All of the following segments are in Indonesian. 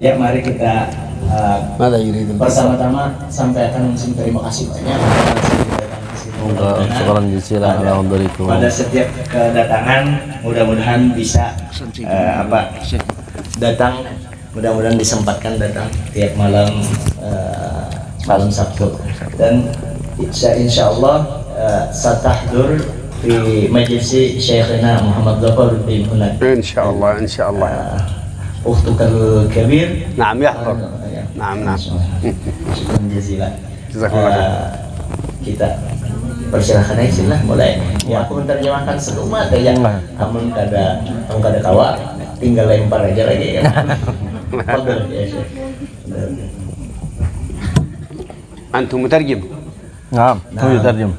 Ya, mari kita bersama-tama sampaikan terima kasih banyak pada setiap kedatangan. Mudah-mudahan bisa datang, mudah-mudahan disempatkan datang tiap malam Sabtu, dan insya Allah satahdur di majlisi Syekhina Muhammad Zafaruddin Hunad. Insyaallah, insyaallah. Ukhtukal kabir. Naam, yahfaz. Naam, naam. Syukran jazilan. Jazakallah. Kita persilahkan aja lah mulai. Ya, aku menerjemahkan selumat aja. Kamu kada kawa, tinggal lempar aja lagi kan. Fadhal ya Syekh. Antum mutarjim? Naam, mutarjim.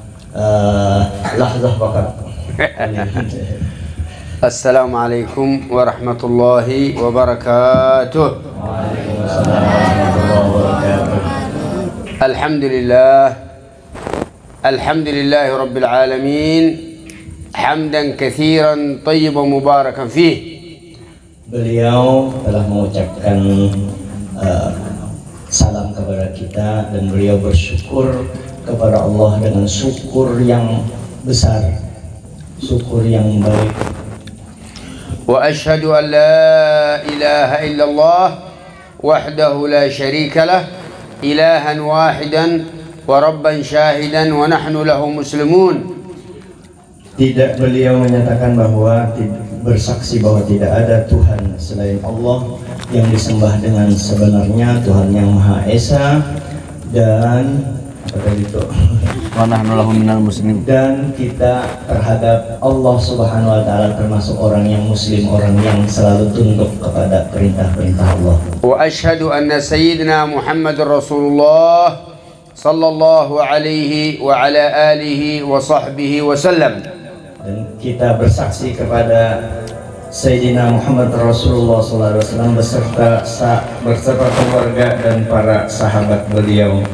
Lahzah faqat. Assalamualaikum warahmatullahi wabarakatuh. Alhamdulillah, alhamdulillahi rabbil alamin, hamdan katsiran tayyiban mubarakan fih. Beliau telah mengucapkan salam kepada kita, dan beliau bersyukur kepada Allah dengan syukur yang besar, syukur yang baik. Wa asyhadu an la ilaha illallah wahdahu la syarika lah, ilahan wahidan wa rabban syahidan wa nahnu lahu muslimun. Tidak, beliau menyatakan bahwa bersaksi bahwa tidak ada Tuhan selain Allah yang disembah dengan sebenarnya, Tuhan yang Maha Esa, dan dan kita terhadap Allah Subhanahu wa taala termasuk orang yang muslim, orang yang selalu tunduk kepada perintah-perintah Allah. Wa asyhadu anna sayyidina Muhammadar Rasulullah sallallahu alaihi wa ala alihi wa sahbihi wa sallam. Dan kita bersaksi kepada Sayyidina Muhammad Rasulullah sallallahu alaihi wasallam beserta keluarga dan para sahabat beliau.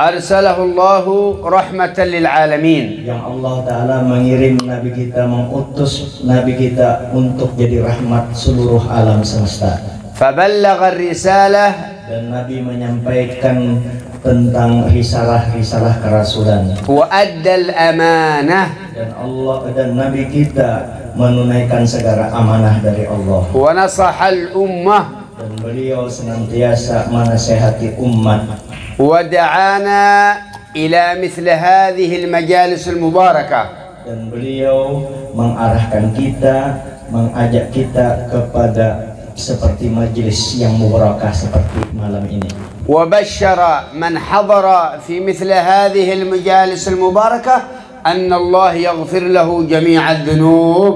Arsalahu Allahu rahmatan lil alamin. Yang Allah Ta'ala mengirim Nabi kita, mengutus Nabi kita untuk jadi rahmat seluruh alam semesta. Faballagha ar-risalah, dan Nabi menyampaikan tentang risalah-risalah kerasulan. Wa addal amanah, dan Nabi kita menunaikan segala amanah dari Allah. Wa nasahal ummah, dan beliau senantiasa menasihati umat. ودعانا إلى مثل هذه المجالس المباركة, dan beliau mengarahkan kita, mengajak kita kepada seperti majelis yang mubarakah seperti malam ini. وبشر من حضر في مثل هذه المجالس المباركة أن الله يغفر له جميع الذنوب.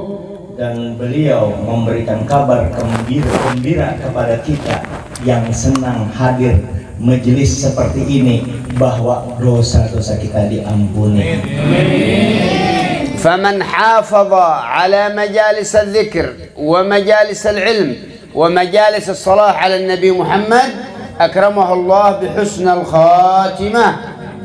Dan beliau memberikan kabar gembira kepada kita yang senang hadir majelis seperti ini, bahwa dosa-dosa kita diampuni. فمن حافظ على مجالس الذكر ومجالس العلم ومجالس الصلاة على النبي محمد أكرمه الله بحسن الخاتمة.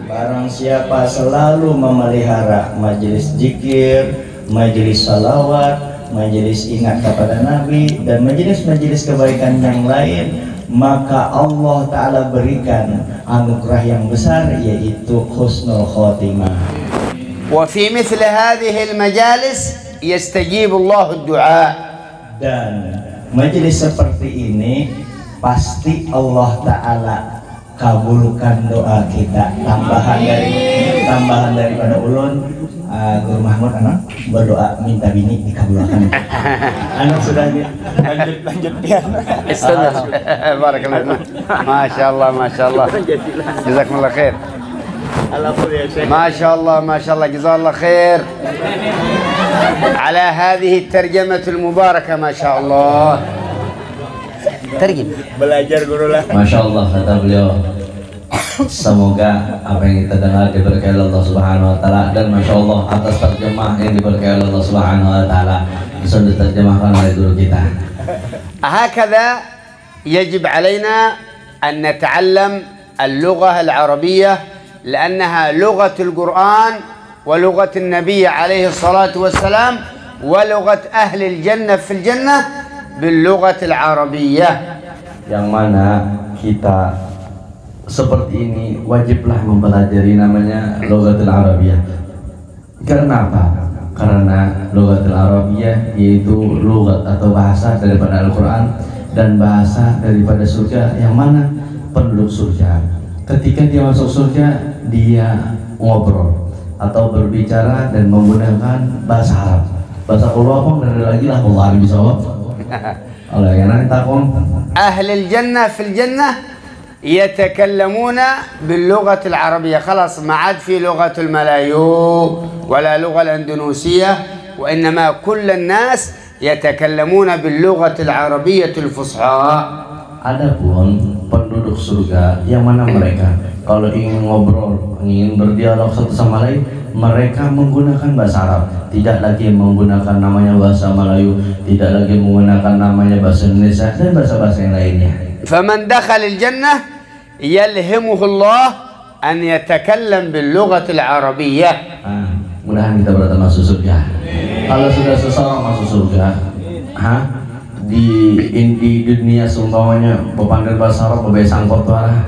Barang siapa selalu memelihara majelis zikir, majelis salawat, majelis ingat kepada Nabi, dan majelis-majelis kebaikan yang lain, maka Allah Ta'ala berikan anugerah yang besar, yaitu husnul khotimah. وفي مثل هذه المجالس يستجيب الله الدعاء. Dan majelis seperti ini pasti Allah Ta'ala kabulkan doa kita. Tambahan daripada ulun, Guru Mahmud anak berdoa minta bini dikabulkan. Anak sudah lanjut pian. Barakallahu. Masya Allah, masya Allah. Jazakumullah khair. ما شاء الله ما شاء الله جزاه الله خير على هذه الترجمة المباركة. ما شاء الله. ترجم. Belajar guru lah. Masya Allah, kata beliau, semoga apa yang kita dengar diberkahi Allah Subhanahu wa taala, dan Masya Allah atas terjemah yang diberkahi Allah Subhanahu wa taala bisa diterjemahkan oleh guru kita. هكذا يجب علينا أن نتعلم اللغة العربية، لأنها لغة القرآن ولغة النبي عليه الصلاة والسلام ولغة أهل الجنة في الجنة باللغة العربية. yang mana kita seperti ini wajiblah mempelajari namanya Lughatul Arabiyah. Karena apa? Karena Lughatul Arabiyah yaitu lughat atau bahasa daripada Al-Quran dan bahasa daripada surga, yang mana penduduk surga ketika dia masuk surga dia ngobrol atau berbicara dan menggunakan bahasa Arab. Bahasa Allah pun dari lagi lah Allah bisa Allah yang nanti takon. Ahli al-jannah fil jannah يتكلمون باللغة العربية خلاص، ما عاد في لغة الملايو ولا لغة الأندونيسية، وإنما كل الناس يتكلمون باللغة العربية الفصحى. Adapun penduduk surga yang mana mereka kalau ingin ngobrol, ingin berdialog satu sama lain, mereka menggunakan bahasa Arab, tidak lagi menggunakan namanya bahasa Melayu, tidak lagi menggunakan namanya bahasa Indonesia dan bahasa-bahasa yang lainnya. فمن دخل الجنة يلهمه الله أن يتكلم باللغة العربية. Mudahan kita berada masuk surga. Kalau sudah seseorang masuk surga, di dunia seumpamanya berpandai bahasa Arab, berbahasa Angkotwara,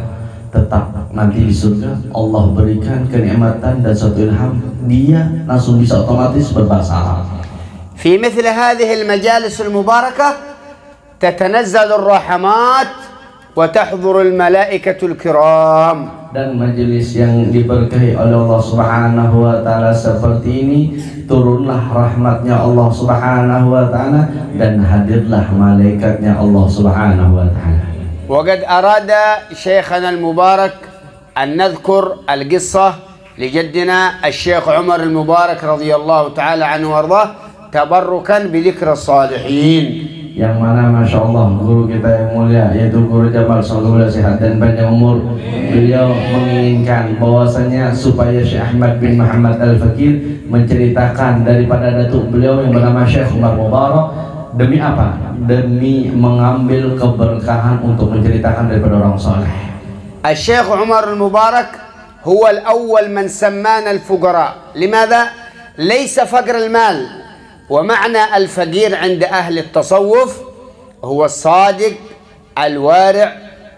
tetap nanti di surga Allah berikan kenikmatan dan suatu ilham, dia langsung bisa otomatis berbahasa Arab. في مثل هذه المجالس المباركة تتنزل الرحمات وتحضر الملائكة الكرام. Dan majelis yang diberkahi oleh Allah Subhanahu wa taala seperti ini, turunlah rahmatnya Allah Subhanahu wa taala dan hadirlah malaikatnya Allah Subhanahu wa taala. وقد أراد شيخنا المبارك أن نذكر القصة لجدنا الشيخ عمر المبارك رضي الله تعالى عنه وارضاه تبركا بذكر الصالحين. Yang mana Masya Allah guru kita yang mulia yaitu Guru Jamal, semoga sehat dan panjang umur. Beliau menginginkan bahwasanya supaya Syekh Ahmad bin Muhammad Al-Fakir menceritakan daripada datuk beliau yang bernama Syekh Umar Mubarak. Demi apa? Demi mengambil keberkahan untuk menceritakan daripada orang soleh. الشيخ عمر المبارك هو الأول من سمانا الفقراء. لماذا؟ ليس فقر المال، ومعنى الفقير عند أهل التصوف هو الصادق الوارع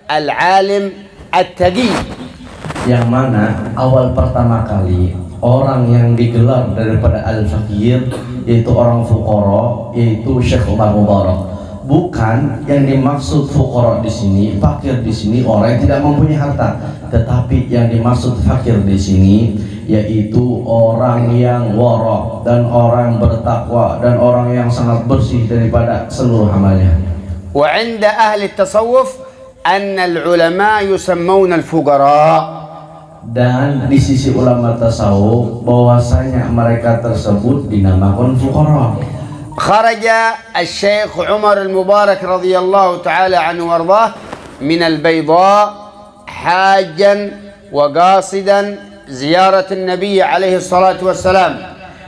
العالم التقي. Yang mana awal pertama kali orang yang digelar daripada al-fakir yaitu orang fuqara yaitu Syekh Umar Mubarak. Bukan yang dimaksud fuqara di sini, fakir di sini orang yang tidak mempunyai harta, tetapi yang dimaksud fakir di sini yaitu orang yang wara dan orang bertakwa dan orang yang sangat bersih daripada seluruh amalnya. وعند أهل التصوف أن العلماء يسمون الفقراء. Dan di sisi ulama tasawuf bahwasanya mereka tersebut dinamakan fuqara. خرج الشيخ عمر المبارك رضي الله تعالى عنه وارضاه من البيضاء حاجا وقاصدا زيارة النبي عليه الصلاة والسلام.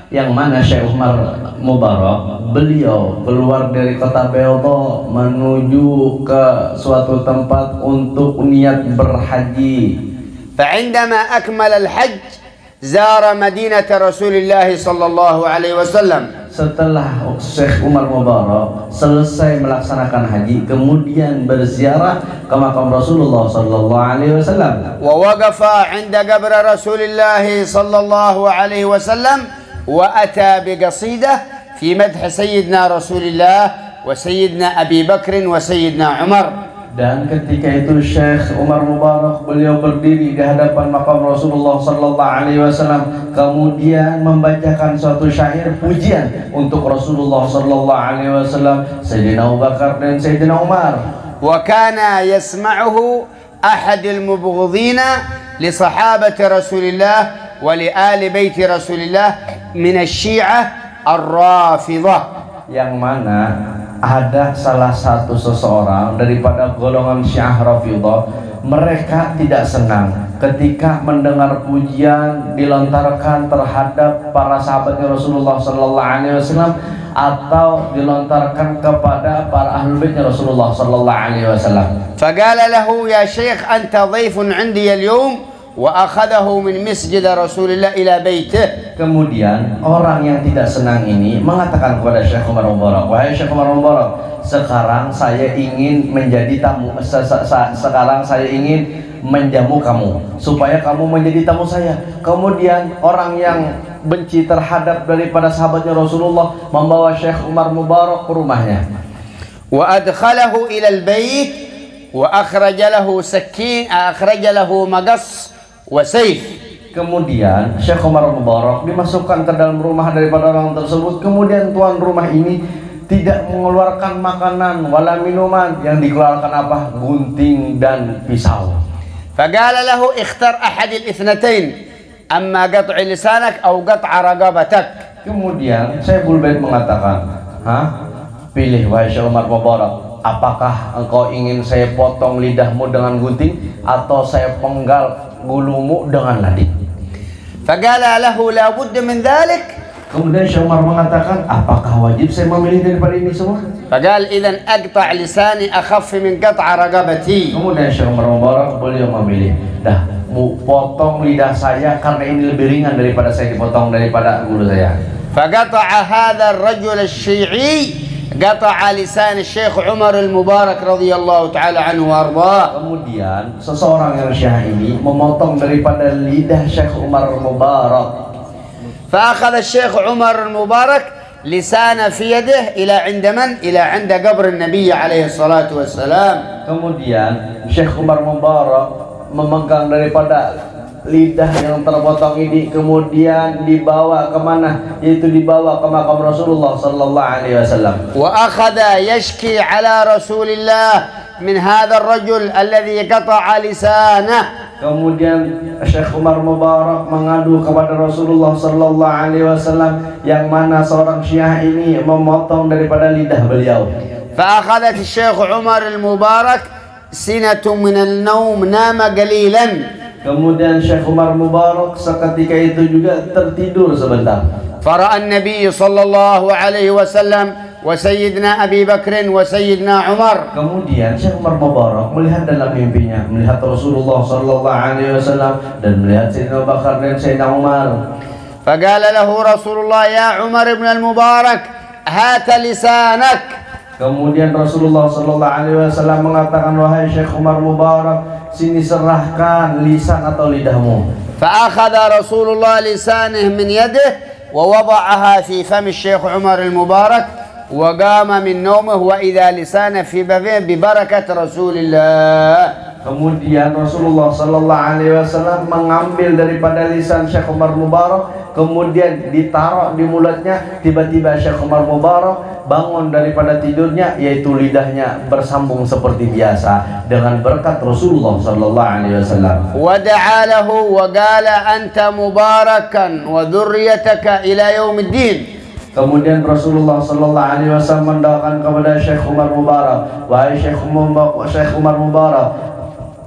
Yang mana Syekh Umar Mubarak beliau keluar dari kota Beoto menuju ke suatu tempat untuk niat berhaji. فعندما أكمل الحج زار مدينة رسول الله صلى الله عليه وسلم. Setelah Syekh Umar Mubarak selesai melaksanakan haji, kemudian berziarah ke makam Rasulullah sallallahu alaihi wasallam. ووقف عند قبر رسول الله صلى الله عليه وسلم وأتى بقصيدة في مدح سيدنا رسول الله وسيدنا أبي بكر وسيدنا عمر. Dan ketika itu Syekh Umar Mubarak beliau berdiri di hadapan makam Rasulullah sallallahu alaihi wasallam, kemudian membacakan suatu syair pujian untuk Rasulullah sallallahu alaihi wasallam, Sayyidina Abu Bakar dan Sayyidina Umar. وكان يسمعه أحد المبغضين لصحابة رسول الله ولآل بيت رسول الله من الشيعة الرافضة. Yang mana ada salah satu seseorang daripada golongan Syiah Rafidhah, mereka tidak senang ketika mendengar pujian dilontarkan terhadap para sahabatnya Rasulullah sallallahu alaihi wasallam atau dilontarkan kepada para ahlul baitnya Rasulullah sallallahu alaihi wasallam. فقال له يا شيخ أنت ضيف عندي اليوم وأخذه من مسجد رسول الله إلى بيته. Kemudian orang yang tidak senang ini mengatakan kepada Syekh Umar Mubarak, wahai Syekh Umar Mubarak, sekarang saya ingin menjadi tamu, sekarang saya ingin menjamu kamu supaya kamu menjadi tamu saya. Kemudian orang yang benci terhadap daripada sahabatnya Rasulullah membawa Syekh Umar Mubarak ke rumahnya. وأدخله إلى البيت وأخرج له سكين، أخرج له مقص وسيف. Kemudian Syekh Umar Mubarak dimasukkan ke dalam rumah daripada orang tersebut. Kemudian tuan rumah ini tidak mengeluarkan makanan wala minuman, yang dikeluarkan apa? Gunting dan pisau. فقال له اختر أحد الاثنتين، أما قطع لسانك أو قطع رقبتك. Kemudian Syekhul Bait mengatakan, pilih wahai Syekh Umar Mubarak, apakah engkau ingin saya potong lidahmu dengan gunting atau saya penggal bulumu dengan ladik? فقال له لا بد من ذلك. Kemudian Syekh Umar mengatakan, apakah wajib saya memilih daripada ini semua? فقال إذن أقطع لساني أخف من قطع رقبتي. Kemudian Syekh Umar Mubarak beliau memilih, dah mau potong lidah saya karena ini lebih ringan daripada saya dipotong daripada bulu saya. فقطع هذا الرجل الشيعي قطع لسان الشيخ عمر المبارك رضي الله تعالى عنه وأرضاه. Kemudian seseorang yang Syiah ini memotong daripada lidah Syekh Umar Mubarak. فأخذ الشيخ عمر المبارك لسان في يده إلى عند من؟ إلى عند قبر النبي عليه الصلاة والسلام. Kemudian Syekh Umar Mubarak memegang daripada lidah yang terpotong ini, kemudian dibawa kemana? Yaitu dibawa ke makam Rasulullah Sallallahu Alaihi Wasallam. وأخذ يشكي على رسول الله من هذا الرجل الذي قطع لسانه. Kemudian Syekh Umar Mubarak mengadu kepada Rasulullah Sallallahu Alaihi Wasallam yang mana seorang Syiah ini memotong daripada lidah beliau. فأخذت الشيخ عمر المبارك سنة من النوم، نام قليلا. Kemudian Syekh Umar Mubarak seketika itu juga tertidur sebentar. فرأى النبي صلى الله عليه وسلم وسيدنا أبي بكر وسيدنا عمر. Kemudian Syekh Umar Mubarak melihat dalam mimpinya, melihat Rasulullah Sallallahu Alaihi Wasallam dan melihat Sayyidina Abu Bakar dan Sayyidina Umar. فقال له رسول الله يا عمر بن المبارك هات لسانك. Kemudian Rasulullah Sallallahu Alaihi Wasallam mengatakan, wahai Syekh Umar Mubarak, sini serahkan lisan atau lidahmu. فأخذ رسول الله لسانه من يده ووضعها في فم الشيخ عمر المبارك وقام من نومه وإذا لسانه في فمه ببركة رسول الله. Kemudian Rasulullah Sallallahu Alaihi Wasallam mengambil daripada lisan Syekh Umar Mubarak, kemudian ditaruh di mulutnya. Tiba-tiba Syekh Umar Mubarak bangun daripada tidurnya, yaitu lidahnya bersambung seperti biasa dengan berkat Rasulullah Sallallahu Alaihi Wasallam. ودعا له وقال أنت مباركا وذريتك إلى يوم الدين. Kemudian Rasulullah Sallallahu Alaihi Wasallam mendoakan kepada Syekh Umar Mubarak, wahai Syekh Umar Mubarak,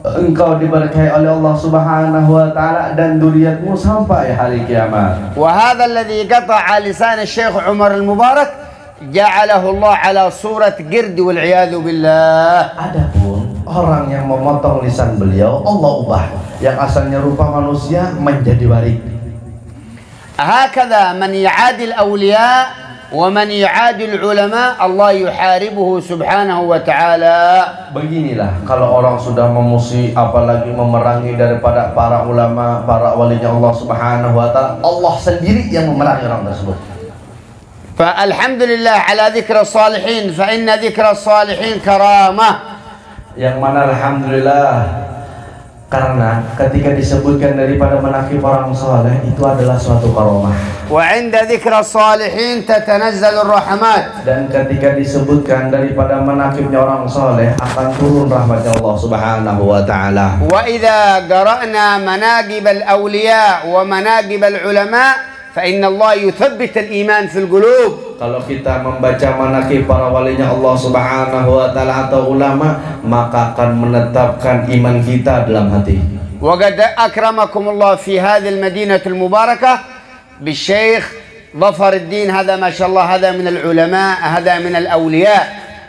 engkau diberkahi oleh Allah Subhanahu wa taala dan dzurriyyatmu sampai hari kiamat. وهذا الذي قطع لسان الشيخ عمر المبارك جعله الله على صورة قرد والعياذ بالله. Adapun orang yang memotong lisan beliau, Allah ubah yang asalnya rupa manusia menjadi warik. هكذا من يعادي الأولياء ومن يعادي العلماء الله يحاربه سبحانه وتعالى. Beginilah kalau orang sudah memusuhi apalagi memerangi daripada para ulama, para walinya Allah Subhanahu wa taala, Allah sendiri yang memerangi orang tersebut. فالحمد لله على ذكر الصالحين فإن ذكر الصالحين كرامة. Yang mana alhamdulillah, karena ketika disebutkan daripada menakib orang soleh itu adalah suatu karomah. وعند ذكر الصالحين تتنزل الرحمات. Dan ketika disebutkan daripada menakibnya orang soleh akan turun rahmatnya Allah Subhanahu wa taala. وإذا قرأنا مناقب الأولياء ومناقب العلماء فإن الله يثبت الإيمان في القلوب. Kalau kita membaca manakib para walinya Allah Subhanahu wa taala atau ulama, maka akan menetapkan iman kita dalam hati. وقد أكرمكم الله في هذه المدينة المباركة بالشيخ ظفر الدين. هذا ما شاء الله هذا من العلماء، هذا من الأولياء.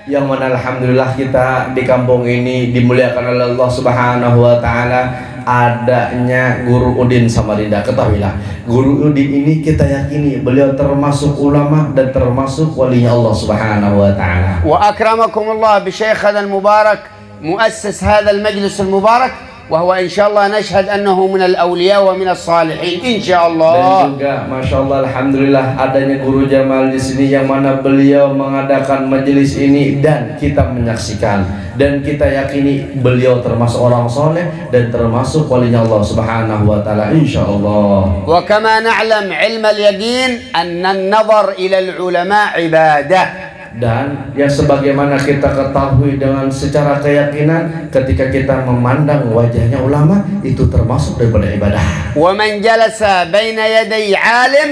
yang mana alhamdulillah kita di kampung ini dimuliakan oleh Allah Subhanahu wa taala adanya Guru Udin Samarinda. Ketahuilah, Guru Udin ini kita yakini beliau termasuk ulama dan termasuk walinya Allah Subhanahu wa taala. Wa akramakumullah bi Syekhana al-Mubarak muassis hadha al-majlis al-mubarak وهو إن شاء الله نشهد أنه من الأولياء ومن الصالحين إن شاء الله. Dan juga Masya Allah alhamdulillah adanya Guru Jamal di sini yang mana beliau mengadakan majelis ini dan kita menyaksikan dan kita yakini beliau termasuk orang soleh dan termasuk walinya Allah Subhanahu wa taala insya Allah. وكما نعلم علم اليقين أن النظر إلى العلماء عبادة. Dan yang sebagaimana kita ketahui dengan secara keyakinan ketika kita memandang wajahnya ulama itu termasuk daripada ibadah. ومن جلس بين يدي عالم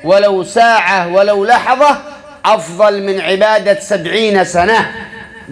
ولو ساعة ولو لحظة أفضل من عبادة 70 سنة.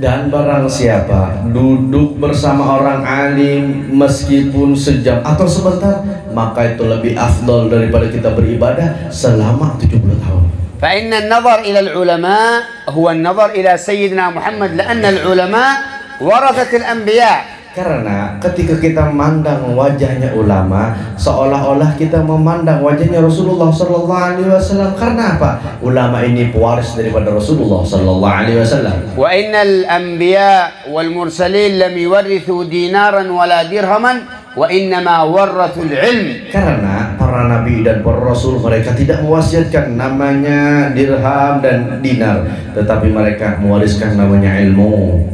Dan barang siapa duduk bersama orang alim meskipun sejam atau sebentar, maka itu lebih afdal daripada kita beribadah selama 70 tahun. فإن النظر إلى العلماء هو النظر إلى سيدنا محمد لأن العلماء ورثة الأنبياء. Karena ketika kita memandang wajahnya ulama seolah-olah kita memandang wajahnya Rasulullah Sallallahu Alaihi Wasallam. Karena apa? Ulama ini pewaris daripada Rasulullah Sallallahu Alaihi Wasallam. وإن الأنبياء والمرسلين لم يورثوا دينارا ولا درهما وإنما ورثوا العلم. Karena para nabi dan para rasul mereka tidak mewasiatkan namanya dirham dan dinar, tetapi mereka mewariskan namanya ilmu.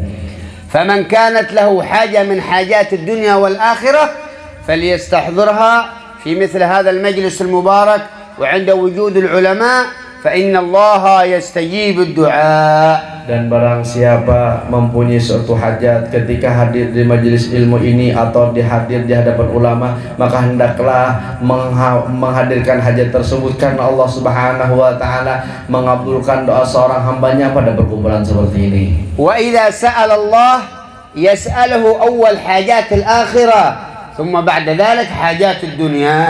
فمن كانت له حاجة من حاجات الدنيا والآخرة فليستحضرها في مثل هذا المجلس المبارك وعند وجود العلماء فإن الله يستجيب الدعاء. Dan barang siapa mempunyai suatu hajat ketika hadir di majelis ilmu ini atau hadir di hadapan ulama, maka hendaklah menghadirkan hajat tersebut karena Allah Subhanahu wa taala mengabulkan doa seorang hambanya pada perkumpulan seperti ini. وإذا سأل الله يسأله أول حاجات الآخرة ثم بعد ذلك حاجات الدنيا.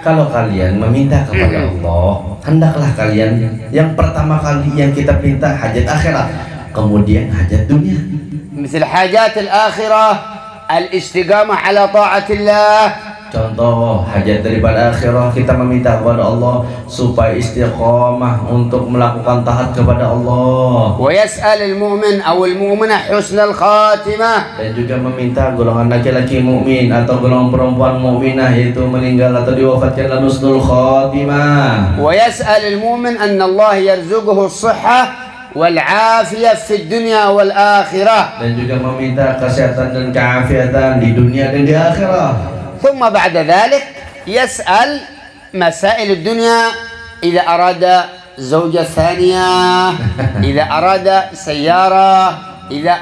Kalau kalian meminta kepada Allah, hendaklah kalian yang pertama kali yang kita minta hajat akhirat, kemudian hajat dunia. مثل حاجات الآخرة الاستقامة على طاعة الله. Contoh hajat daripada akhirat kita meminta kepada Allah supaya istiqamah untuk melakukan taat kepada Allah. ويسأل المؤمن أو المؤمنة حسن الخاتمة. Dan juga meminta golongan laki-laki mukmin atau golongan perempuan mukminah yaitu meninggal atau diwafatkan dalam husnul khatimah. ويسأل المؤمن أن الله يرزقه الصحة والعافية في الدنيا والآخرة. Dan juga meminta kesehatan dan keafiatan di dunia dan di akhirat. ثم بعد ذلك يسأل مسائل الدنيا إذا أراد زوجة ثانية إذا أراد سيارة إذا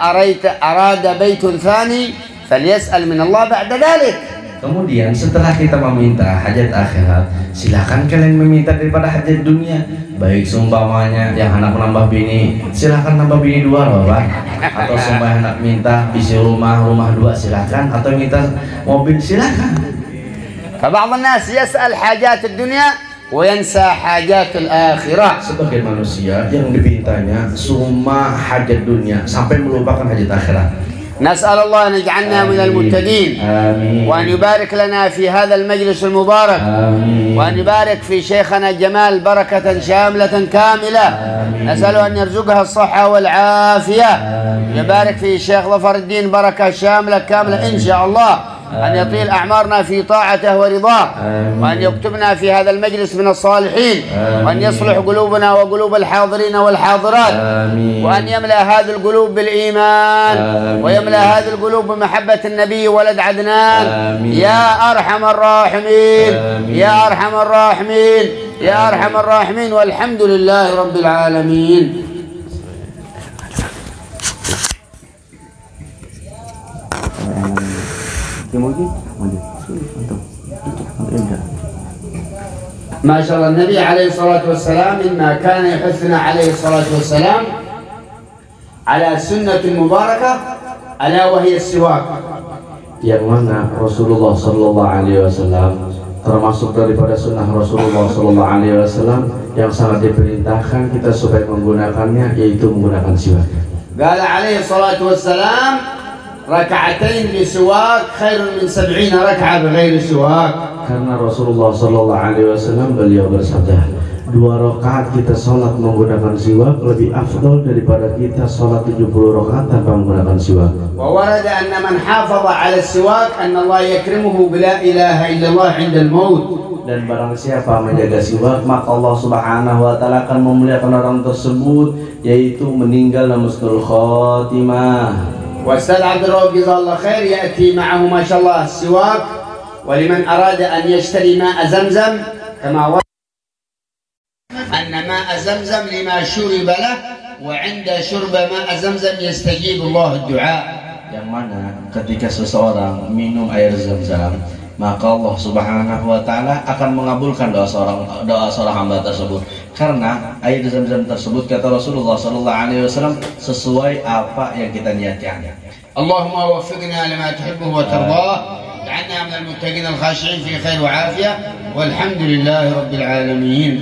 أراد بيت ثاني فليسأل من الله بعد ذلك. Kemudian setelah kita meminta hajat akhirat, silakan kalian meminta daripada hajat dunia. Baik seumpamanya yang anak menambah bini, silakan nambah bini 2 loh Pak. Atau seumpamanya anak minta bisi rumah 2 silakan, atau minta mobil silakan. فبعض الناس يسأل حاجات الدنيا وينسى حاجات الآخرة. Sebagai manusia yang dipintanya semua hajat dunia sampai melupakan hajat akhirat. نسأل الله أن يجعلنا من المتقين. آمين. وأن يبارك لنا في هذا المجلس المبارك. آمين. وأن يبارك في شيخنا جمال بركة شاملة كاملة. نسأله أن يرزقها الصحة والعافية. يبارك في الشيخ ظفر الدين بركة شاملة كاملة إن شاء الله. أن يطيل أعمارنا في طاعته ورضاه. وأن يكتبنا في هذا المجلس من الصالحين. وأن يصلح قلوبنا وقلوب الحاضرين والحاضرات. وأن يملأ هذه القلوب بالإيمان. ويملأ هذه القلوب بمحبة النبي ولد عدنان. يا أرحم الراحمين. يا أرحم الراحمين. يا أرحم الراحمين. والحمد لله رب العالمين. ما شاء الله النبي عليه الصلاة والسلام مما كان يحثنا عليه الصلاة والسلام على سنة مباركة ألا وهي السواك. Yang mana Rasulullah Sallallahu Alaihi Wasallam termasuk daripada sunnah Rasulullah Sallallahu Alaihi Wasallam yang sangat diperintahkan kita supaya menggunakannya yaitu menggunakan siwak. قال عليه الصلاة والسلام ركعتين بسواك خير من 70 ركعة بغير سواك. Karena Rasulullah Shallallahu Alaihi Wasallam beliau bersabda, 2 rakaat kita sholat menggunakan siwak lebih afdal daripada kita sholat 70 rakaat tanpa menggunakan siwak. وورد أن من حافظ على السواك أن الله يكرمه بلا إله إلا الله عند الموت. Dan barang siapa menjaga siwak, maka Allah Subhanahu wa taala akan memuliakan orang tersebut, yaitu meninggal dalam husnul khatimah. والأستاذ عبد الرؤوف جزاه الله خير يأتي معه ما شاء الله السواك، ولمن أراد أن يشتري ماء زمزم كما ورد أن ماء زمزم لما شرب له، وعند شرب ماء زمزم يستجيب الله الدعاء. Yang mana ketika seseorang minum air zam-zam, maka Allah Subhanahu wa taala akan mengabulkan doa seorang hamba tersebut, karena air zam-zam tersebut kata Rasulullah sallallahu alaihi wasallam sesuai apa yang kita niatkan. Allahumma waffiqna lima tuhibbu wa tardah, waj'alna minal muttaqin al-khashi'in fi khair wa afiyah, walhamdulillahi rabbil alamin.